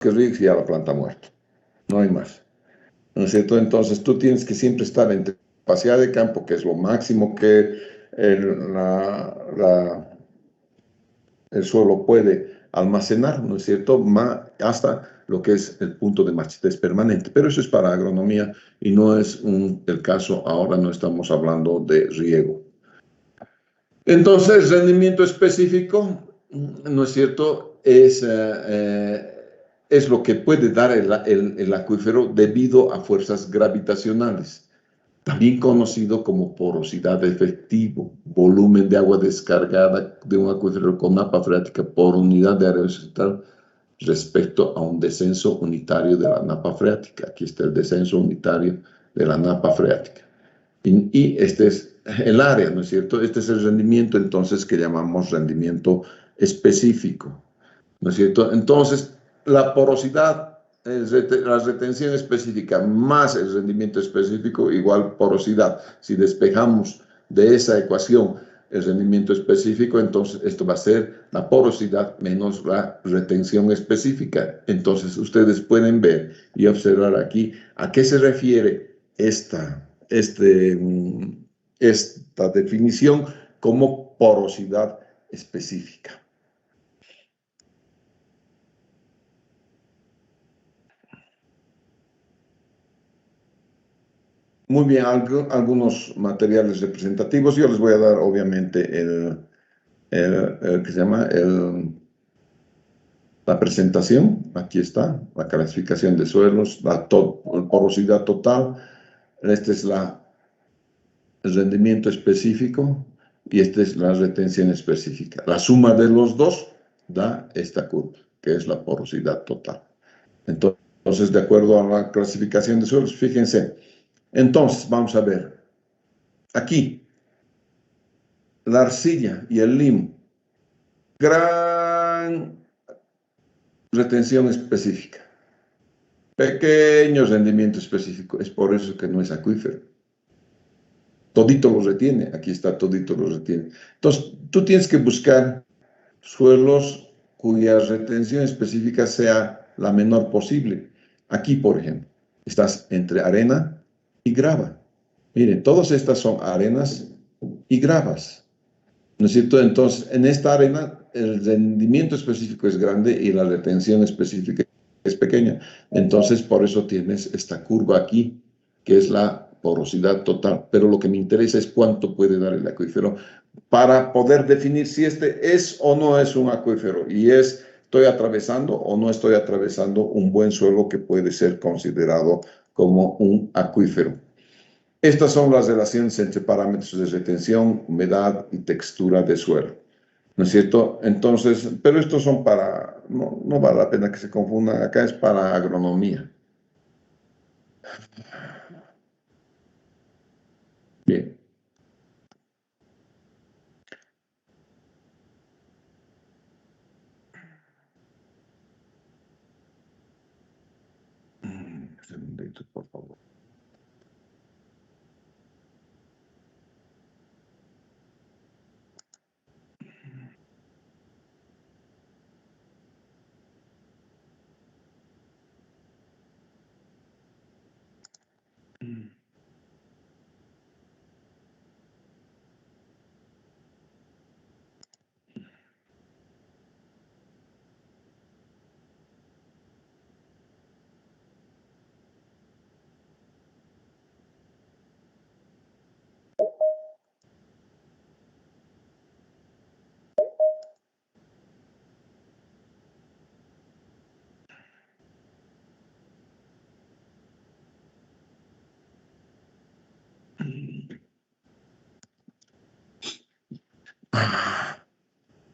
que riegues y ya la planta muerta. No hay más. ¿No es cierto? Entonces tú tienes que siempre estar entre capacidad de campo, que es lo máximo que el, el suelo puede almacenar, ¿no es cierto? Hasta lo que es el punto de marchitez permanente. Pero eso es para agronomía y no es el caso. Ahora no estamos hablando de riego. Entonces, rendimiento específico, ¿no es cierto? Es lo que puede dar el acuífero debido a fuerzas gravitacionales, también conocido como porosidad efectivo, volumen de agua descargada de un acuífero con napa freática por unidad de área horizontal respecto a un descenso unitario de la napa freática. Aquí está el descenso unitario de la napa freática. Y este es el área, ¿no es cierto? Este es el rendimiento, entonces, que llamamos rendimiento específico, ¿no es cierto? Entonces, la porosidad, la retención específica más el rendimiento específico igual porosidad. Si despejamos de esa ecuación el rendimiento específico, entonces esto va a ser la porosidad menos la retención específica. Entonces, ustedes pueden ver y observar aquí a qué se refiere esta definición como porosidad específica. Muy bien, algunos materiales representativos. Yo les voy a dar, obviamente, ¿qué se llama? La presentación. Aquí está, la clasificación de suelos, la porosidad total. Este es el rendimiento específico y esta es la retención específica. La suma de los dos da esta curva, que es la porosidad total. Entonces, de acuerdo a la clasificación de suelos, fíjense. Entonces, vamos a ver. Aquí, la arcilla y el limo, gran retención específica, pequeño rendimiento específico. Es por eso que no es acuífero. Todito lo retiene, aquí está, todito lo retiene. Entonces, tú tienes que buscar suelos cuya retención específica sea la menor posible. Aquí, por ejemplo, estás entre arena y grava. Miren, todas estas son arenas y gravas, ¿no es cierto? Entonces, en esta arena el rendimiento específico es grande y la retención específica es pequeña. Entonces, por eso tienes esta curva aquí, que es la porosidad total. Pero lo que me interesa es cuánto puede dar el acuífero para poder definir si este es o no es un acuífero. Y estoy atravesando o no estoy atravesando un buen suelo que puede ser considerado como un acuífero. Estas son las relaciones entre parámetros de retención, humedad y textura de suelo, ¿no es cierto? Entonces, pero estos son no vale la pena que se confundan, acá es para agronomía. Bien. Un segundito, por favor.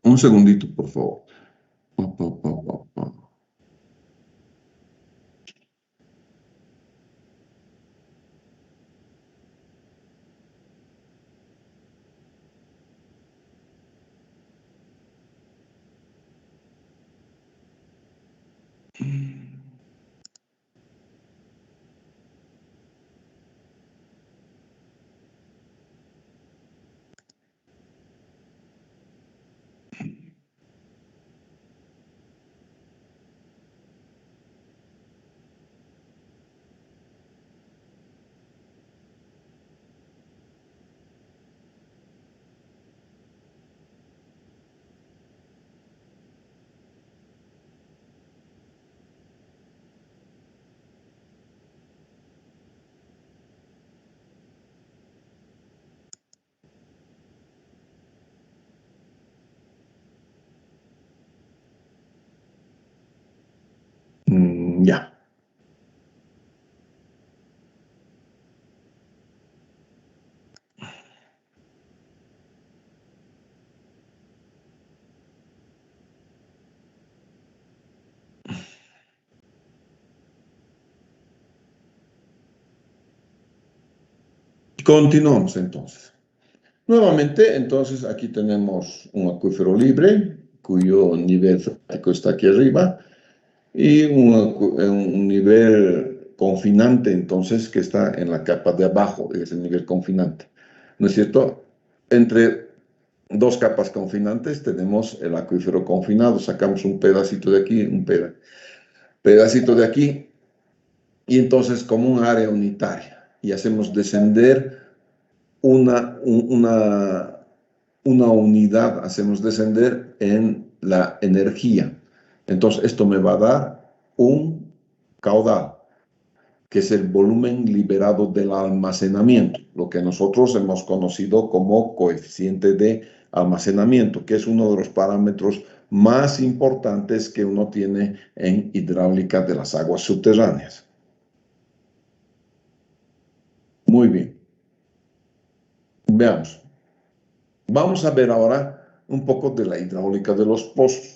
Un segundito, por favor. Ya. Continuamos entonces. Nuevamente, entonces aquí tenemos un acuífero libre, cuyo nivel freático está aquí arriba, y un nivel confinante, entonces, que está en la capa de abajo, es el nivel confinante. ¿No es cierto? Entre dos capas confinantes tenemos el acuífero confinado. Sacamos un pedacito de aquí, un pedacito de aquí, y entonces como un área unitaria, y hacemos descender una unidad, hacemos descender en la energía. Entonces esto me va a dar un caudal, que es el volumen liberado del almacenamiento, lo que nosotros hemos conocido como coeficiente de almacenamiento, que es uno de los parámetros más importantes que uno tiene en hidráulica de las aguas subterráneas. Muy bien. Veamos. Vamos a ver ahora un poco de la hidráulica de los pozos.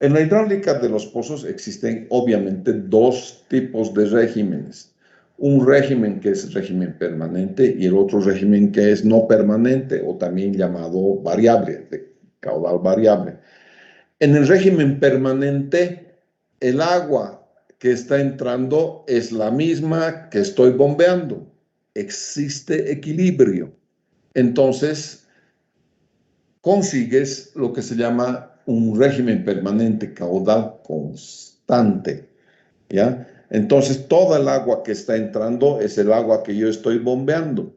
En la hidráulica de los pozos existen obviamente dos tipos de regímenes. Un régimen que es régimen permanente y el otro régimen que es no permanente o también llamado variable, de caudal variable. En el régimen permanente, el agua que está entrando es la misma que estoy bombeando. Existe equilibrio. Entonces, consigues lo que se llama un régimen permanente caudal constante, ¿ya? Entonces, toda el agua que está entrando es el agua que yo estoy bombeando.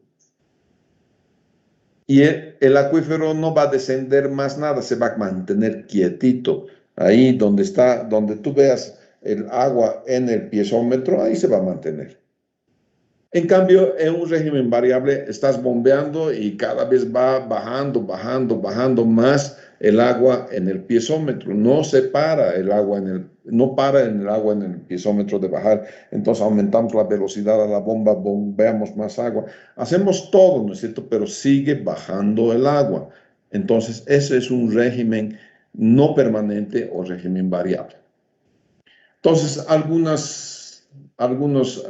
Y el acuífero no va a descender más nada, se va a mantener quietito. Ahí donde está, donde tú veas el agua en el piezómetro, ahí se va a mantener. En cambio, en un régimen variable estás bombeando y cada vez va bajando más el agua en el piezómetro. No se para el agua no para en el agua en el piezómetro de bajar. Entonces aumentamos la velocidad a la bomba, bombeamos más agua. Hacemos todo, ¿no es cierto? Pero sigue bajando el agua. Entonces, ese es un régimen no permanente o régimen variable. Entonces, algunos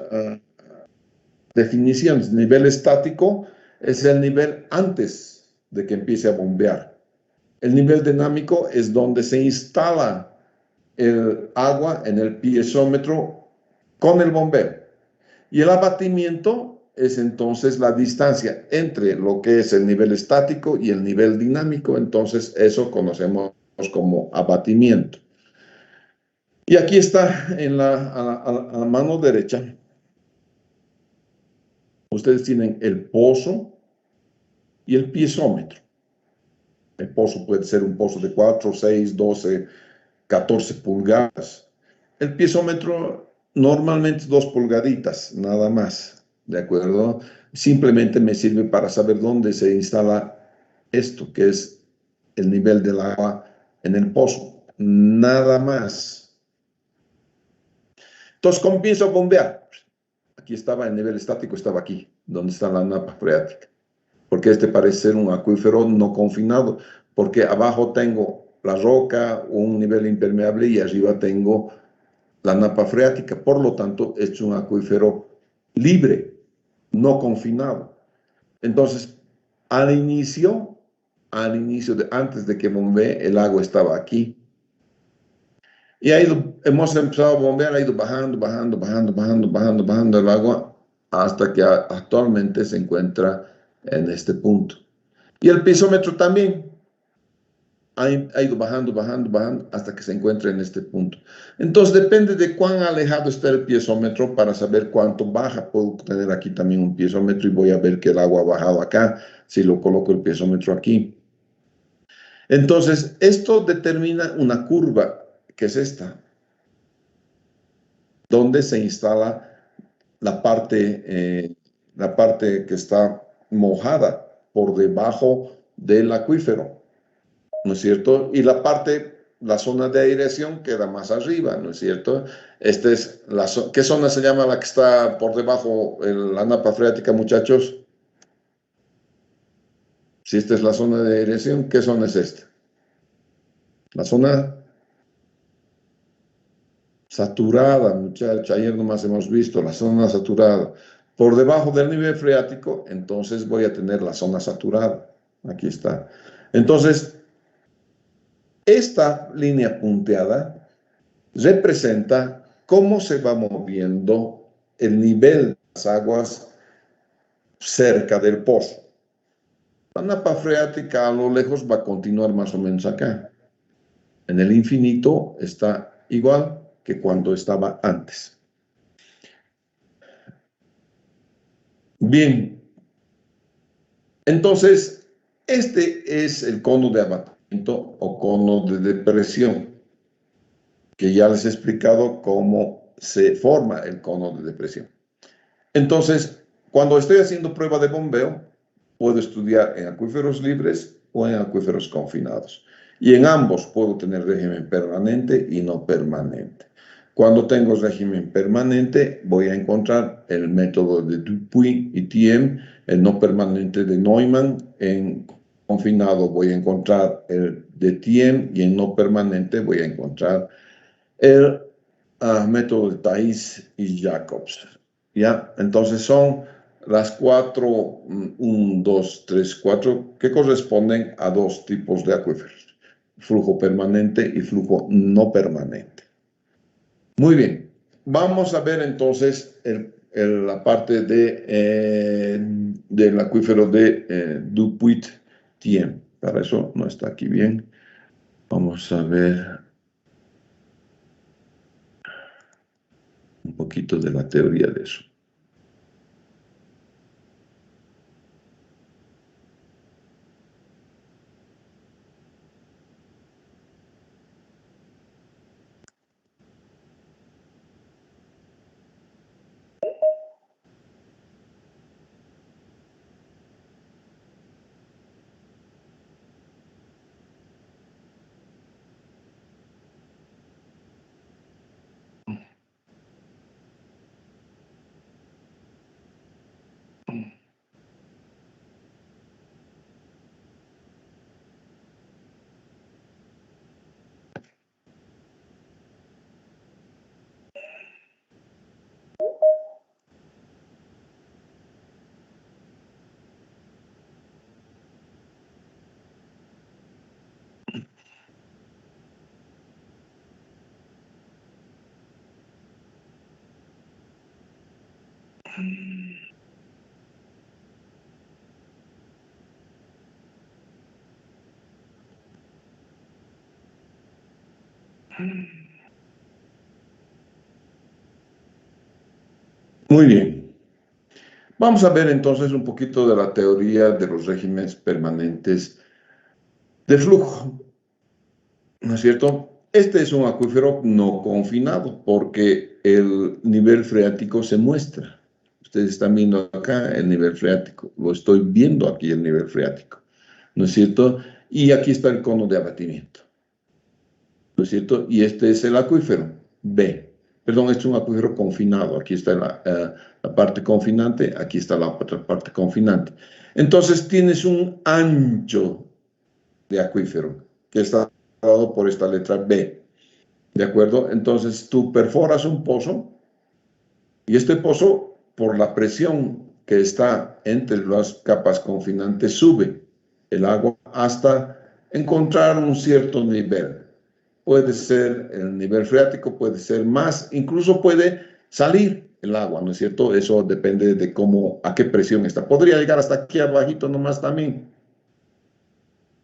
definiciones. Nivel estático es el nivel antes de que empiece a bombear. El nivel dinámico es donde se instala el agua en el piezómetro con el bombeo. Y el abatimiento es entonces la distancia entre lo que es el nivel estático y el nivel dinámico. Entonces eso conocemos como abatimiento. Y aquí está a la mano derecha. Ustedes tienen el pozo y el piezómetro. El pozo puede ser un pozo de 4, 6, 12, 14 pulgadas. El piezómetro normalmente 2 pulgaditas, nada más, ¿de acuerdo? Simplemente me sirve para saber dónde se instala esto, que es el nivel del agua en el pozo, nada más. Entonces, ¿cómo empiezo a bombear? Aquí estaba el nivel estático, estaba aquí, donde está la napa freática, porque este parece ser un acuífero no confinado, porque abajo tengo la roca, un nivel impermeable y arriba tengo la napa freática. Por lo tanto, es un acuífero libre, no confinado. Entonces, antes de que bombee, el agua estaba aquí. Y hemos empezado a bombear, ha ido bajando el agua hasta que actualmente se encuentra en este punto. Y el piezómetro también ha ido bajando hasta que se encuentra en este punto. Entonces depende de cuán alejado está el piezómetro para saber cuánto baja. Puedo tener aquí también un piezómetro y voy a ver que el agua ha bajado acá, si lo coloco el piezómetro aquí. Entonces, esto determina una curva, que es esta, donde se instala la parte que está mojada por debajo del acuífero, ¿no es cierto? Y la parte la zona de aireación queda más arriba, ¿no es cierto? Esta es ¿qué zona se llama la que está por debajo de la napa freática, muchachos? Si esta es la zona de aireación, ¿qué zona es esta? La zona saturada, muchachos. Ayer nomás hemos visto la zona saturada. Por debajo del nivel freático, entonces voy a tener la zona saturada. Aquí está. Entonces, esta línea punteada representa cómo se va moviendo el nivel de las aguas cerca del pozo. La napa freática a lo lejos va a continuar más o menos acá. En el infinito está igual que cuando estaba antes. Bien, entonces, este es el cono de abatimiento o cono de depresión, que ya les he explicado cómo se forma el cono de depresión. Entonces, cuando estoy haciendo prueba de bombeo, puedo estudiar en acuíferos libres o en acuíferos confinados. Y en ambos puedo tener régimen permanente y no permanente. Cuando tengo régimen permanente, voy a encontrar el método de Dupuy y Thiem, el no permanente de Neumann. En confinado voy a encontrar el de Thiem y en no permanente voy a encontrar el método de Thais y Jacobs. ¿Ya? Entonces son las 4, 1, 2, 3, 4, que corresponden a dos tipos de acuíferos, flujo permanente y flujo no permanente. Muy bien, vamos a ver entonces la parte del acuífero de Dupuit-Thiem. Para eso no está aquí bien. Vamos a ver un poquito de la teoría de eso. Muy bien. Vamos a ver entonces un poquito de la teoría de los regímenes permanentes de flujo, ¿no es cierto? Este es un acuífero no confinado porque el nivel freático se muestra. Ustedes están viendo acá el nivel freático, lo estoy viendo aquí el nivel freático, ¿no es cierto? Y aquí está el cono de abatimiento, ¿no es cierto? Y este es el acuífero B. Perdón, este es un acuífero confinado. Aquí está la parte confinante, aquí está la otra parte confinante. Entonces tienes un ancho de acuífero que está dado por esta letra B. ¿De acuerdo? Entonces tú perforas un pozo y este pozo, por la presión que está entre las capas confinantes, sube el agua hasta encontrar un cierto nivel. Puede ser el nivel freático, puede ser más, incluso puede salir el agua, ¿no es cierto? Eso depende de cómo, a qué presión está. Podría llegar hasta aquí abajito nomás también.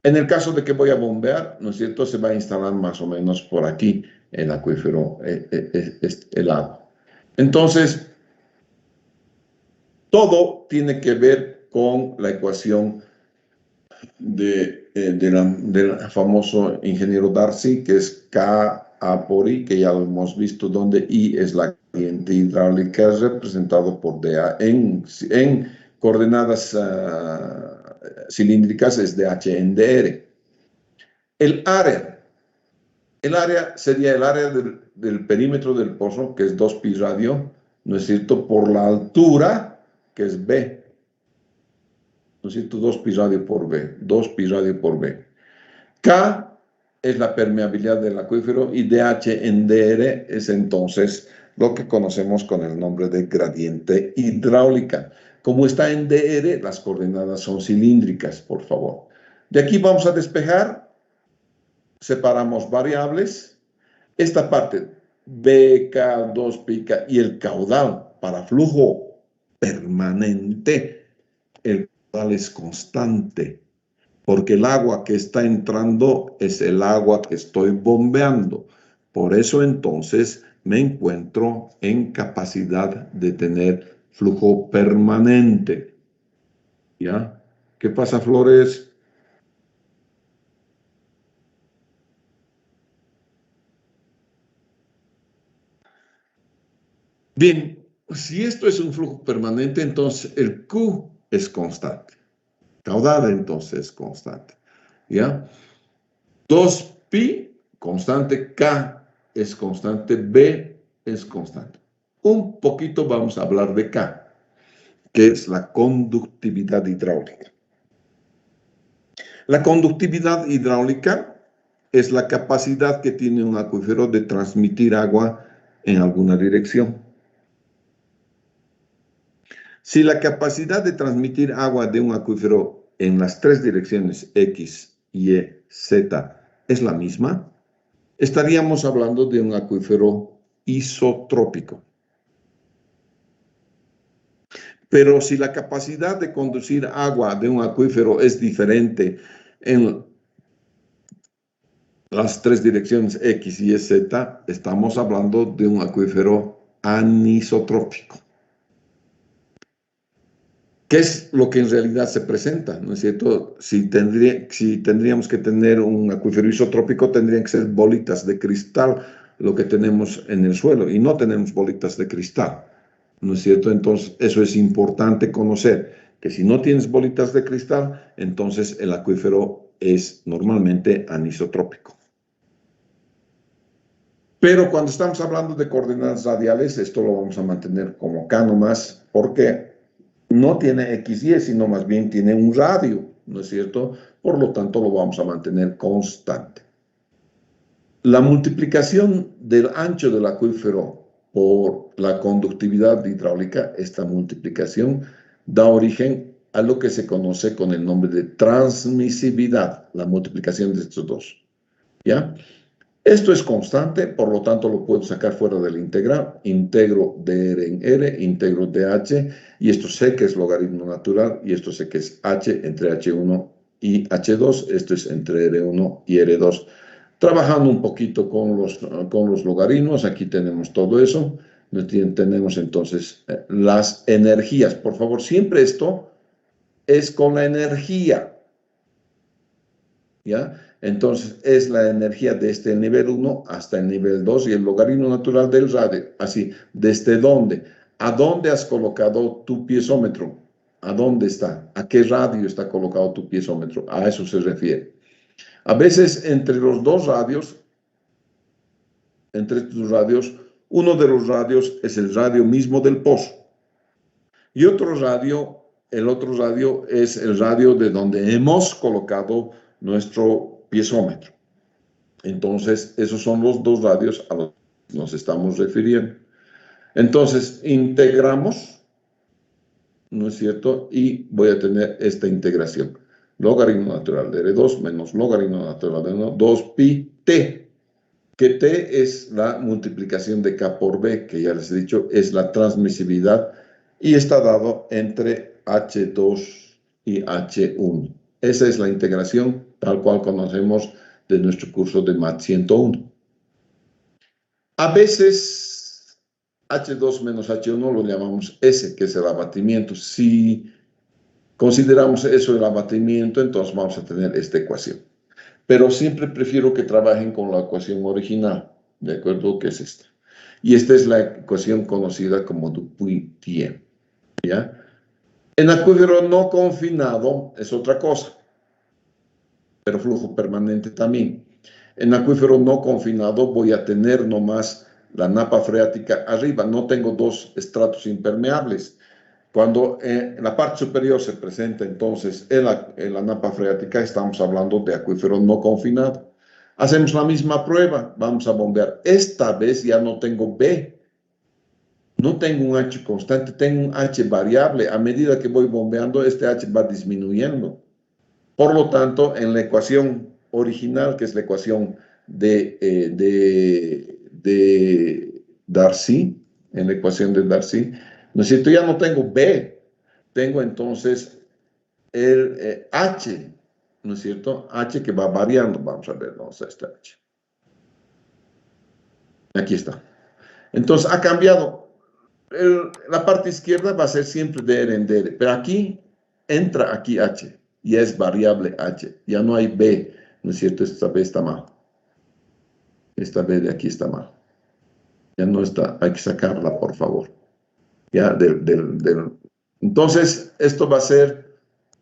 En el caso de que voy a bombear, ¿no es cierto? Se va a instalar más o menos por aquí el acuífero, el agua. Entonces, todo tiene que ver con la ecuación del famoso ingeniero Darcy, que es Ka por I, que ya lo hemos visto, donde I es la corriente hidráulica representado por dA. En coordenadas cilíndricas es dH en dr. El área El área sería el área del perímetro del pozo, que es 2pi radio, ¿no es cierto? Por la altura, que es B, ¿no es cierto? 2pi radio por B, 2pi radio por B. K es la permeabilidad del acuífero y dH en dr es entonces lo que conocemos con el nombre de gradiente hidráulica. Como está en dr, las coordenadas son cilíndricas, por favor. De aquí vamos a despejar, separamos variables. Esta parte, BK, 2πK y el caudal para flujo permanente, el caudal es constante, porque el agua que está entrando es el agua que estoy bombeando. Por eso entonces me encuentro en capacidad de tener flujo permanente. ¿Ya? ¿Qué pasa, Flores? Bien, si esto es un flujo permanente, entonces el Q es constante. Caudal entonces es constante. ¿Ya? 2pi, constante, K es constante, B es constante. Un poquito vamos a hablar de K, que es la conductividad hidráulica. La conductividad hidráulica es la capacidad que tiene un acuífero de transmitir agua en alguna dirección. Si la capacidad de transmitir agua de un acuífero en las tres direcciones X, Y, Z es la misma, estaríamos hablando de un acuífero isotrópico. Pero si la capacidad de conducir agua de un acuífero es diferente en las tres direcciones X, Y, Z, estamos hablando de un acuífero anisotrópico. ¿Qué es lo que en realidad se presenta? ¿No es cierto? Si tendríamos que tener un acuífero isotrópico, tendrían que ser bolitas de cristal lo que tenemos en el suelo, y no tenemos bolitas de cristal, ¿no es cierto? Entonces, eso es importante conocer, que si no tienes bolitas de cristal, entonces el acuífero es normalmente anisotrópico. Pero cuando estamos hablando de coordenadas radiales, esto lo vamos a mantener como K nomás, porque no tiene XY, sino más bien tiene un radio, ¿no es cierto? Por lo tanto, lo vamos a mantener constante. La multiplicación del ancho del acuífero por la conductividad hidráulica, esta multiplicación da origen a lo que se conoce con el nombre de transmisividad, la multiplicación de estos dos, ¿ya? Esto es constante, por lo tanto lo puedo sacar fuera del integral. Integro dr en r, integro dh, y esto sé que es logaritmo natural, y esto sé que es h entre h1 y h2, esto es entre r1 y r2. Trabajando un poquito con los logaritmos, aquí tenemos todo eso. Tenemos entonces las energías. Por favor, siempre esto es con la energía, ¿ya? Entonces, es la energía desde el nivel 1 hasta el nivel 2 y el logaritmo natural del radio. Así, ¿desde dónde? ¿A dónde has colocado tu piezómetro? ¿A dónde está? ¿A qué radio está colocado tu piezómetro? A eso se refiere. A veces, entre los dos radios, entre tus radios, uno de los radios es el radio mismo del pozo. Y otro radio, el otro radio es el radio de donde hemos colocado nuestro piezómetro. Entonces, esos son los dos radios a los que nos estamos refiriendo. Entonces, integramos, ¿no es cierto? Y voy a tener esta integración. Logaritmo natural de R2 menos logaritmo natural de 1, 2pi t, que t es la multiplicación de K por B, que ya les he dicho, es la transmisividad, y está dado entre H2 y H1. Esa es la integración tal cual conocemos de nuestro curso de MAT 101. A veces H2 menos H1 lo llamamos S, que es el abatimiento. Si consideramos eso el abatimiento, entonces vamos a tener esta ecuación. Pero siempre prefiero que trabajen con la ecuación original, ¿de acuerdo? Que es esta. Y esta es la ecuación conocida como Dupuy-Tien, ¿ya? En acuífero no confinado es otra cosa, pero flujo permanente también. En acuífero no confinado voy a tener nomás la napa freática arriba, no tengo dos estratos impermeables. Cuando en la parte superior se presenta entonces en la napa freática, estamos hablando de acuífero no confinado. Hacemos la misma prueba, vamos a bombear. Esta vez ya no tengo B, no tengo un H constante, tengo un H variable. A medida que voy bombeando, este H va disminuyendo. Por lo tanto, en la ecuación original, que es la ecuación de Darcy, en la ecuación de Darcy, ¿no es cierto? Ya no tengo B, tengo entonces el H, ¿no es cierto? H que va variando, vamos a ver, vamos a este H. Aquí está. Entonces ha cambiado. La parte izquierda va a ser siempre DR en DR, pero aquí entra aquí H, y es variable H, ya no hay B, ¿no es cierto? Esta B está mal. Esta B de aquí está mal. Ya no está, hay que sacarla, por favor. Ya, Entonces, esto va a ser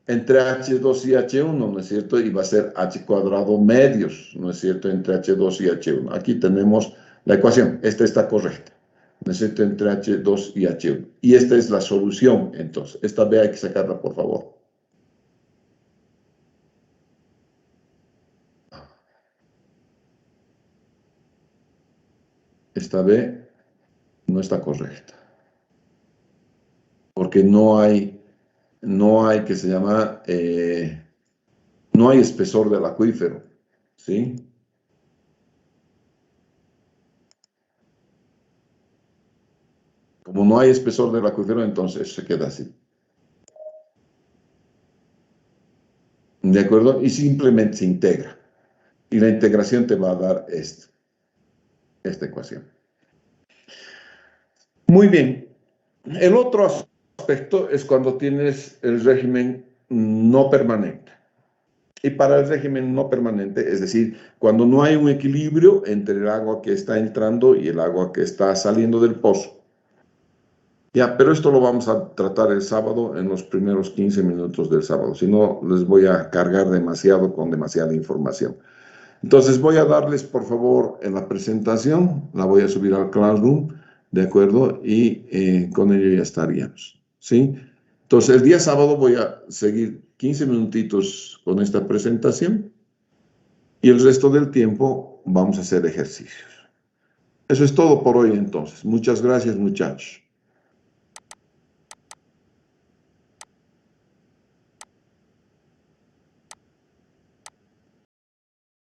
entre H2 y H1, ¿no es cierto? Y va a ser H cuadrado medios, ¿no es cierto? Entre H2 y H1. Aquí tenemos la ecuación, esta está correcta, ¿no es cierto? Entre H2 y H1. Y esta es la solución, entonces. Esta B hay que sacarla, por favor. Esta B no está correcta. Porque no hay que se llama, no hay espesor del acuífero, ¿sí? Como no hay espesor del acuífero, entonces se queda así. ¿De acuerdo? Y simplemente se integra. Y la integración te va a dar esta ecuación. Muy bien. El otro aspecto es cuando tienes el régimen no permanente. Y para el régimen no permanente, es decir, cuando no hay un equilibrio entre el agua que está entrando y el agua que está saliendo del pozo. Ya, pero esto lo vamos a tratar el sábado, en los primeros 15 minutos del sábado. Si no, les voy a cargar demasiado con demasiada información. Entonces voy a darles, por favor, en la presentación, la voy a subir al Classroom, ¿de acuerdo? Y con ello ya estaríamos, ¿sí? Entonces el día sábado voy a seguir 15 minutitos con esta presentación y el resto del tiempo vamos a hacer ejercicios. Eso es todo por hoy entonces. Muchas gracias, muchachos.